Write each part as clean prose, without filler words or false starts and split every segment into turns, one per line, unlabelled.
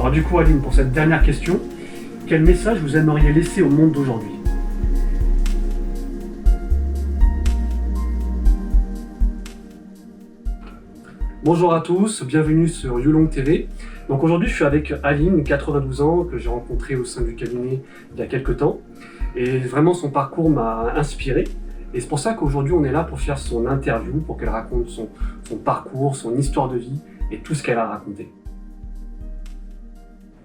Alors du coup, Aline, pour cette dernière question, quel message vous aimeriez laisser au monde d'aujourd'hui? Bonjour à tous, bienvenue sur Yulong TV. Donc aujourd'hui je suis avec Aline, 92 ans, que j'ai rencontrée au sein du cabinet il y a quelques temps. Et vraiment son parcours m'a inspiré. Et c'est pour ça qu'aujourd'hui on est là pour faire son interview, pour qu'elle raconte son parcours, son histoire de vie et tout ce qu'elle a raconté.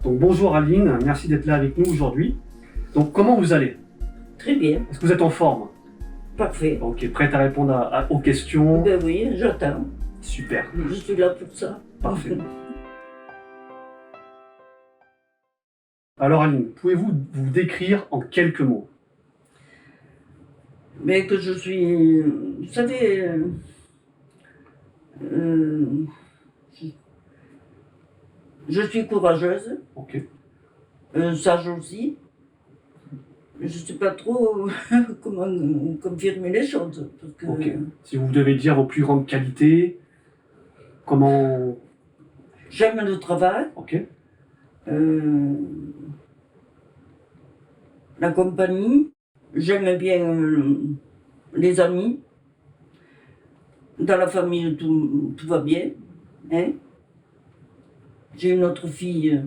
Donc bonjour Aline, merci d'être là avec nous aujourd'hui. Donc comment vous allez?
Très bien,
Est-ce que vous êtes en forme?
parfait.
Ok, prête à répondre aux questions?
Ben oui, j'attends.
Super,
Je suis là pour ça.
parfait. Alors Aline, pouvez-vous vous décrire en quelques mots?
Mais que je suis, vous savez, je suis courageuse,
Ok.
sage aussi. Je ne sais pas trop comment confirmer les choses. Parce que
Ok. Si vous devez dire vos plus grandes qualités, comment...
j'aime le travail,
Ok.
la compagnie, j'aime bien les amis. Dans la famille, tout va bien. Hein? J'ai une autre fille,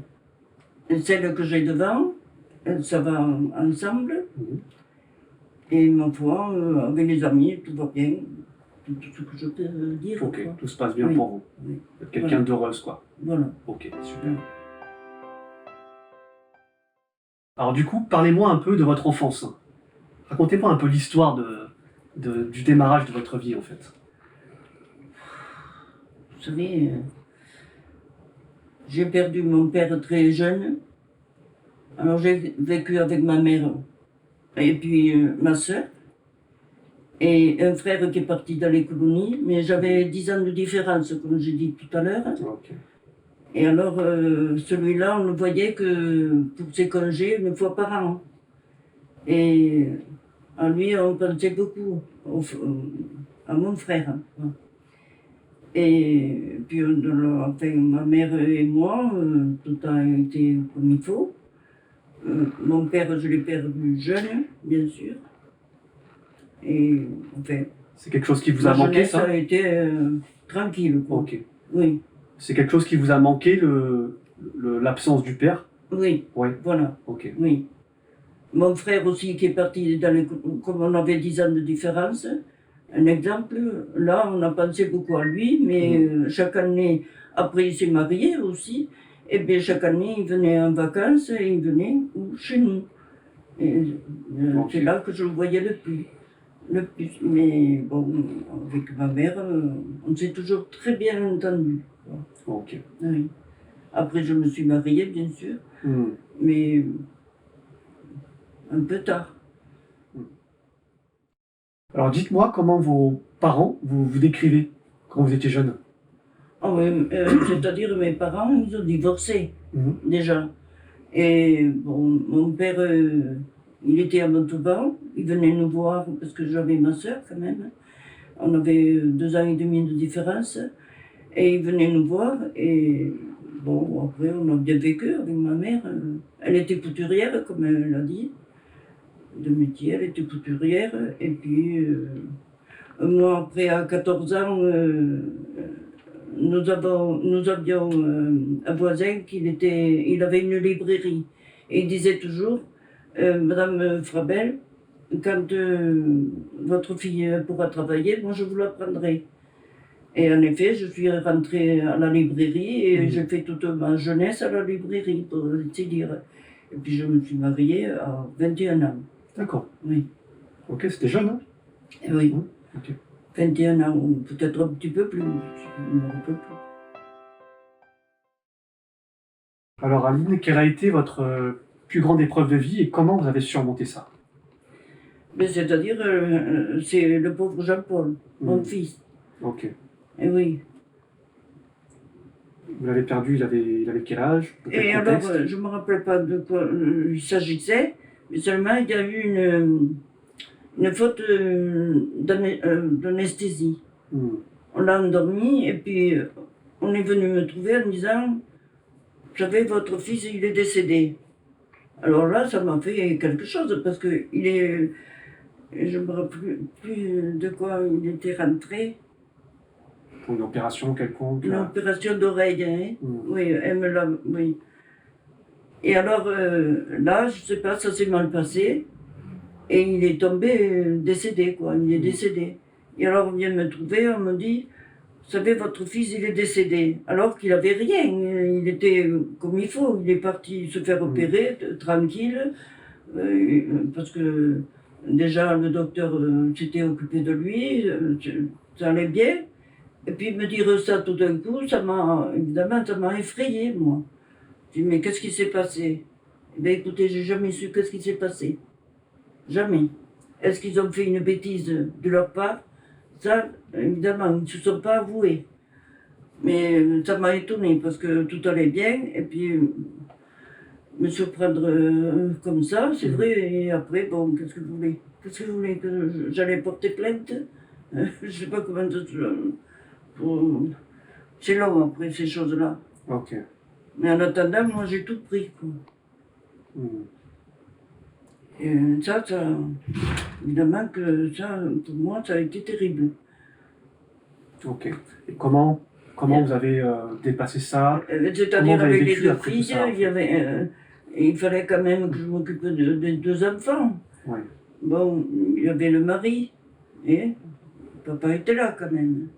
celle que j'ai devant, ça va ensemble.
Mhm.
Et ma foi, avec les amis, tout va bien. Tout ce que je peux dire.
Ok,
Quoi.
tout se passe bien
Oui.
pour vous.
Oui.
Vous êtes quelqu'un
Voilà.
d'heureuse, quoi.
Voilà.
Ok, super. Alors du coup, parlez-moi un peu de votre enfance. Racontez-moi un peu l'histoire du démarrage de votre vie, en fait.
Vous savez, j'ai perdu mon père très jeune. Alors j'ai vécu avec ma mère et puis ma soeur. Et un frère qui est parti dans les colonies, mais j'avais 10 ans de différence, comme j'ai dit tout à l'heure.
Ok.
Et alors, celui-là, on le voyait que pour ses congés, une fois par an. Et à lui, on pensait beaucoup, à mon frère. Et puis, enfin, ma mère et moi, tout a été comme il faut. Mon père, je l'ai perdu jeune, bien sûr. Et enfin,
C'est quelque chose qui vous a
ma
manqué,
jeunesse
ça?
a été tranquille, quoi.
Ok.
Oui,
C'est quelque chose qui vous a manqué, l'absence du père?
oui,
Oui.
voilà,
Ok.
oui. Mon frère aussi qui est parti dans les... Comme on avait 10 ans de différence, un exemple, là on a pensé beaucoup à lui, mais chaque année, après il s'est marié aussi, et bien chaque année il venait en vacances et il venait chez nous. Et
Ok.
c'est là que je le voyais le plus. Mais bon, avec ma mère, on s'est toujours très bien entendu.
Ok.
Oui. Après, je me suis mariée, bien sûr,
Hmm.
mais un peu tard.
Alors dites-moi comment vos parents vous décrivez quand vous étiez jeune.
Ah oui, c'est-à-dire mes parents, ils ont divorcé,
Mhm.
déjà. Et bon, mon père, il était à Montauban, il venait nous voir parce que j'avais ma soeur quand même. On avait 2 ans et demi de différence. Et il venait nous voir et bon, après on a bien vécu avec ma mère. Elle était couturière, comme elle l'a dit, de métier, elle était couturière. Et puis, moi après, à 14 ans, nous avions un voisin il avait une librairie. Et il disait toujours, Madame Frabel, quand votre fille pourra travailler, moi je vous la prendrai. Et en effet, je suis rentrée à la librairie et j'ai fait toute ma jeunesse à la librairie, pour ainsi dire. Et puis je me suis mariée à 21 ans.
D'accord.
Oui.
Ok, c'était jeune, hein?
Et oui.
Mhm. Ok.
21 ans, ou peut-être un petit peu plus. Je ne me rappelle plus.
Alors Aline, quelle a été votre plus grande épreuve de vie et comment vous avez surmonté ça?
Mais c'est-à-dire, c'est le pauvre Jean-Paul, mon fils.
Ok.
Et oui.
Vous l'avez perdu, il avait quel âge? Dans quel
Et
contexte?
alors, je ne me rappelle pas de quoi il s'agissait, mais seulement il y a eu une faute d'anesthésie. On l'a endormi et puis on est venu me trouver en disant savez, votre fils, il est décédé. Alors là, ça m'a fait quelque chose, parce que il est... Je me rappelle plus de quoi il était rentré.
Pour une opération quelconque.
Une opération d'oreille, hein. Oui, elle me l'a... Oui. Et alors, là, je sais pas, ça s'est mal passé. Et il est tombé décédé, quoi. Il est décédé. Et alors, on vient me trouver, on me dit, vous savez, votre fils, il est décédé. Alors qu'il avait rien. Il était comme il faut. Il est parti se faire opérer, tranquille. Parce que déjà, le docteur s'était occupé de lui. Ça allait bien. Et puis me dire ça tout d'un coup, évidemment, ça m'a effrayé, moi. Je dis, mais qu'est-ce qui s'est passé? Eh bien, écoutez, j'ai jamais su qu'est-ce qui s'est passé. Jamais. Est-ce qu'ils ont fait une bêtise de leur part? Ça, évidemment, ils ne se sont pas avoués. Mais ça m'a étonné parce que tout allait bien. Et puis, me surprendre comme ça, c'est vrai. Et après, bon, qu'est-ce que vous voulez? Qu'est-ce que vous voulez? Que j'allais porter plainte? Je ne sais pas comment c'est long après ces choses-là.
Ok.
Mais en attendant, moi j'ai tout pris, quoi. Et ça, évidemment que ça, pour moi, ça a été terrible.
Ok. Et comment vous avez dépassé ça?
C'est-à-dire avec les deux filles, il fallait quand même que je m'occupe des deux enfants.
Ouais.
Bon, il y avait le mari, et papa était là quand même.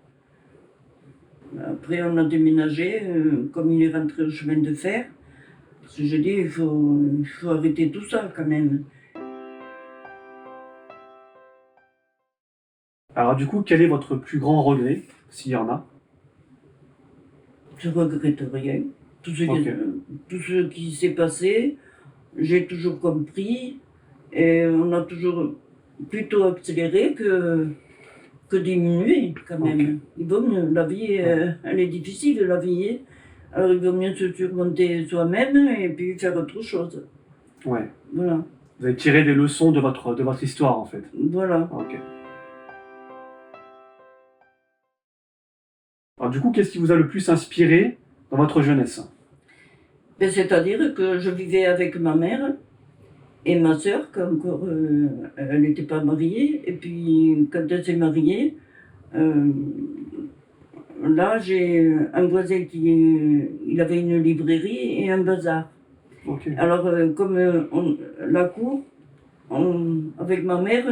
Après, on a déménagé, comme il est rentré au chemin de fer. Parce que j'ai dit, il faut arrêter tout ça quand même.
Alors du coup, quel est votre plus grand regret, s'il y en a?
Je regrette rien. Tout ce qui s'est passé, j'ai toujours compris. Et on a toujours plutôt accéléré que diminué quand même.
Okay.
Il vaut mieux. La vie, elle est difficile, la vie. Alors il vaut mieux se surmonter soi-même et puis faire autre chose.
Ouais.
Voilà.
Vous avez tiré des leçons de votre histoire en fait.
Voilà.
Ok. Alors du coup, qu'est-ce qui vous a le plus inspiré dans votre jeunesse?
Ben, c'est-à-dire que je vivais avec ma mère et ma sœur, qu'encore elle n'était pas mariée. Et puis quand elle s'est mariée, là j'ai un voisin il avait une librairie et un bazar.
Okay.
Alors comme la cour, avec ma mère,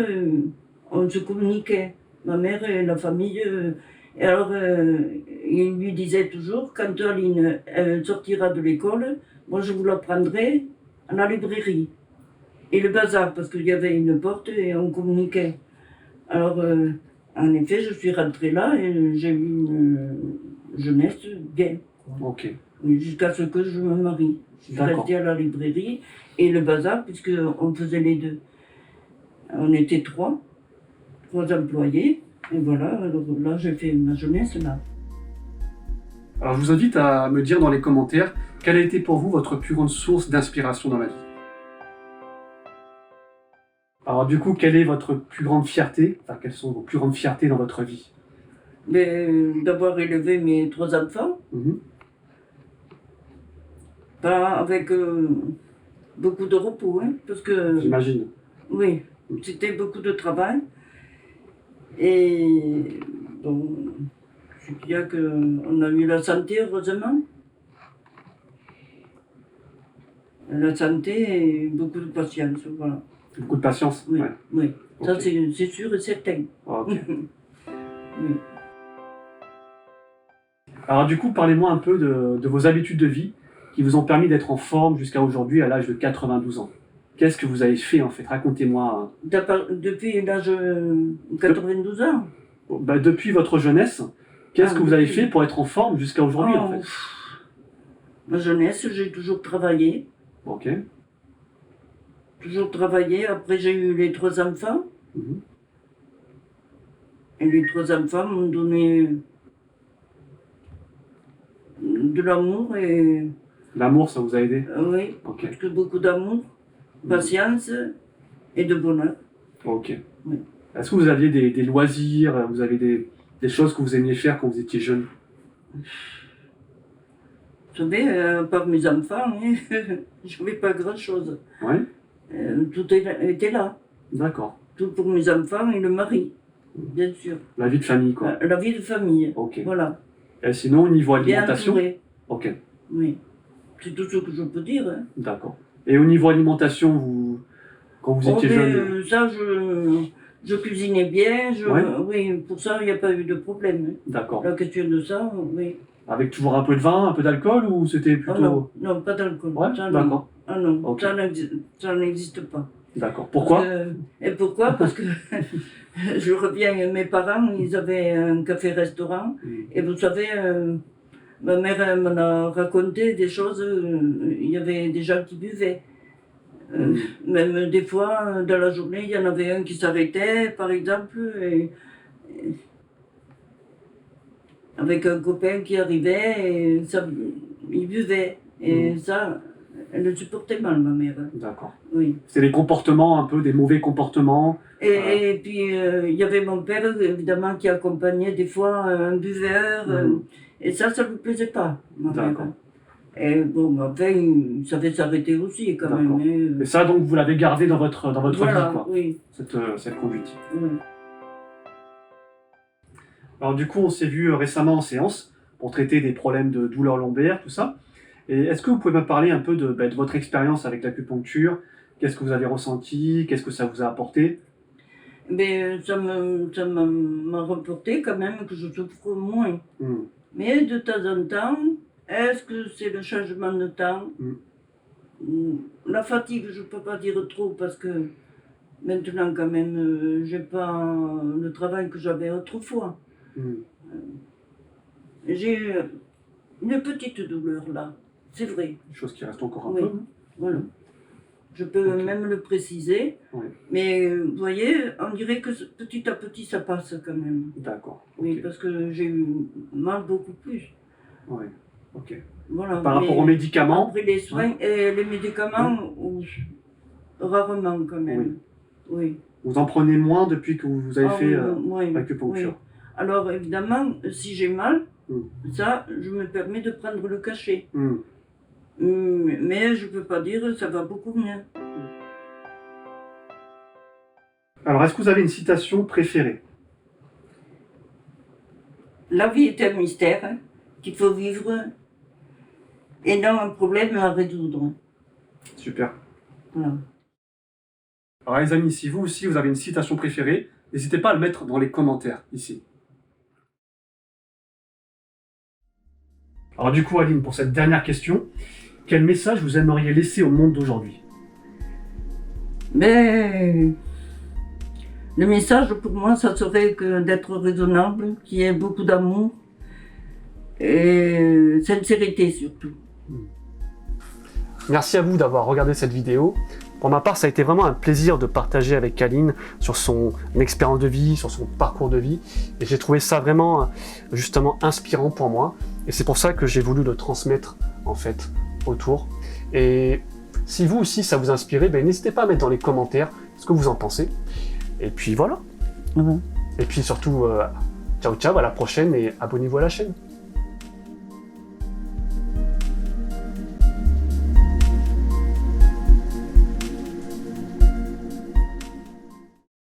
on se communiquait. Ma mère et la famille. Et alors, il lui disait toujours, quand Aline sortira de l'école, moi je vous la prendrai à la librairie. Et le bazar, parce qu'il y avait une porte et on communiquait. Alors, en effet, je suis rentrée là et j'ai eu une jeunesse bien.
Ok.
Jusqu'à ce que je me marie. Je suis restée à la librairie et le bazar, puisqu'on faisait les deux. On était trois employés. Et voilà, alors là, j'ai fait ma jeunesse là.
Alors, je vous invite à me dire dans les commentaires quelle a été pour vous votre plus grande source d'inspiration dans la vie. Alors, du coup, quelle est votre plus grande fierté? Enfin, quelles sont vos plus grandes fiertés dans votre vie?
D'avoir élevé mes trois enfants. Pas avec beaucoup de repos, hein, parce que...
J'imagine.
Oui, c'était beaucoup de travail. Et bon, je dirais qu'on a eu la santé, heureusement. La santé et beaucoup de patience, voilà.
Beaucoup de patience?
Oui,
ouais.
Oui.
Okay.
Ça c'est sûr et certain.
Ok.
Oui.
Alors du coup, parlez-moi un peu de vos habitudes de vie qui vous ont permis d'être en forme jusqu'à aujourd'hui à l'âge de 92 ans. Qu'est-ce que vous avez fait en fait? Racontez-moi.
Depuis l'âge de 92 ans?
Depuis votre jeunesse, qu'est-ce que vous avez fait pour être en forme jusqu'à aujourd'hui en fait?
Ma jeunesse, j'ai toujours travaillé.
Ok.
Toujours travaillé. Après, j'ai eu les trois enfants. Et les trois enfants m'ont donné de l'amour et...
L'amour, ça vous a aidé?
Oui,
okay.
Parce que beaucoup d'amour, patience et de bonheur.
Ok.
Oui.
Est-ce que vous aviez des loisirs, vous avez des choses que vous aimiez faire quand vous étiez jeune?
Vous savez, par mes enfants, je n'avais pas grand-chose.
Ouais.
Tout était là.
D'accord.
Tout pour mes enfants et le mari, bien sûr.
La vie de famille, quoi.
La vie de famille.
Ok.
Voilà.
Et sinon, au niveau
Bien
alimentation?
entouré.
Ok.
Oui. C'est tout ce que je peux dire. Hein.
D'accord. Et au niveau alimentation, quand vous étiez jeune?
Ça, je cuisinais bien.
Ouais.
Oui, pour ça, il n'y a pas eu de problème. Hein.
D'accord.
La question de ça, oui.
Avec toujours un peu de vin, un peu d'alcool, ou c'était
Ah
plutôt...
non, non, pas d'alcool.
Ouais,
Ça, non.
d'accord.
Ah non,
Ok.
ça n'existe pas.
D'accord. Pourquoi?
Et pourquoi? Parce que je reviens, mes parents, ils avaient un café-restaurant. Et vous savez, ma mère m'en a raconté des choses, il y avait des gens qui buvaient. Même des fois, dans la journée, il y en avait un qui s'arrêtait, par exemple, et avec un copain qui arrivait, et ça, il buvait. Et ça, elle le supportait mal, ma mère.
D'accord.
Oui.
C'est des comportements, un peu des mauvais comportements.
Et puis, il y avait mon père, évidemment, qui accompagnait des fois un buveur. Et ça lui plaisait pas, ma mère.
D'accord.
Et bon, enfin, il savait s'arrêter aussi, quand même.
Et ça, donc, vous l'avez gardé dans votre
Voilà,
vie, quoi.
oui.
Cette conduite.
Oui.
Alors, du coup, on s'est vu récemment en séance pour traiter des problèmes de douleurs lombaires, tout ça. Et est-ce que vous pouvez me parler un peu de votre expérience avec l'acupuncture? Qu'est-ce que vous avez ressenti? Qu'est-ce que ça vous a apporté?
Mais ça m'a rapporté quand même que je souffre moins. Mais de temps en temps, est-ce que c'est le changement de temps? La fatigue, je ne peux pas dire trop parce que maintenant quand même, j'ai pas le travail que j'avais autrefois. J'ai une petite douleur là, c'est vrai.
Une chose qui reste encore un
Oui.
peu.
Voilà. Je peux
Ok.
même le préciser.
Oui.
Mais vous voyez, on dirait que petit à petit ça passe quand même.
D'accord.
Oui,
Ok.
parce que j'ai eu mal beaucoup plus.
Oui. Ok.
Voilà.
Par rapport aux médicaments?
Après les soins et les médicaments, rarement quand même. Oui.
Vous en prenez moins depuis que vous avez fait
oui,
l'acupuncture?
oui. Alors évidemment, si j'ai mal, ça, je me permets de prendre le cachet. Mais je ne peux pas dire que ça va beaucoup mieux.
Alors, est-ce que vous avez une citation préférée?
La vie est un mystère qu'il faut vivre et non un problème à résoudre.
Super.
Voilà.
Alors les amis, si vous aussi vous avez une citation préférée, n'hésitez pas à le mettre dans les commentaires, ici. Alors du coup, Aline, pour cette dernière question, quel message vous aimeriez laisser au monde d'aujourd'hui?
Mais le message pour moi, ça serait que d'être raisonnable, qu'il y ait beaucoup d'amour et sincérité surtout.
Merci à vous d'avoir regardé cette vidéo. Pour ma part, ça a été vraiment un plaisir de partager avec Aline sur son expérience de vie, sur son parcours de vie. Et j'ai trouvé ça vraiment, justement, inspirant pour moi. Et c'est pour ça que j'ai voulu le transmettre, en fait, autour. Et si vous aussi, ça vous inspire, n'hésitez pas à mettre dans les commentaires ce que vous en pensez. Et puis voilà. Et puis surtout, ciao ciao, à la prochaine et abonnez-vous à la chaîne.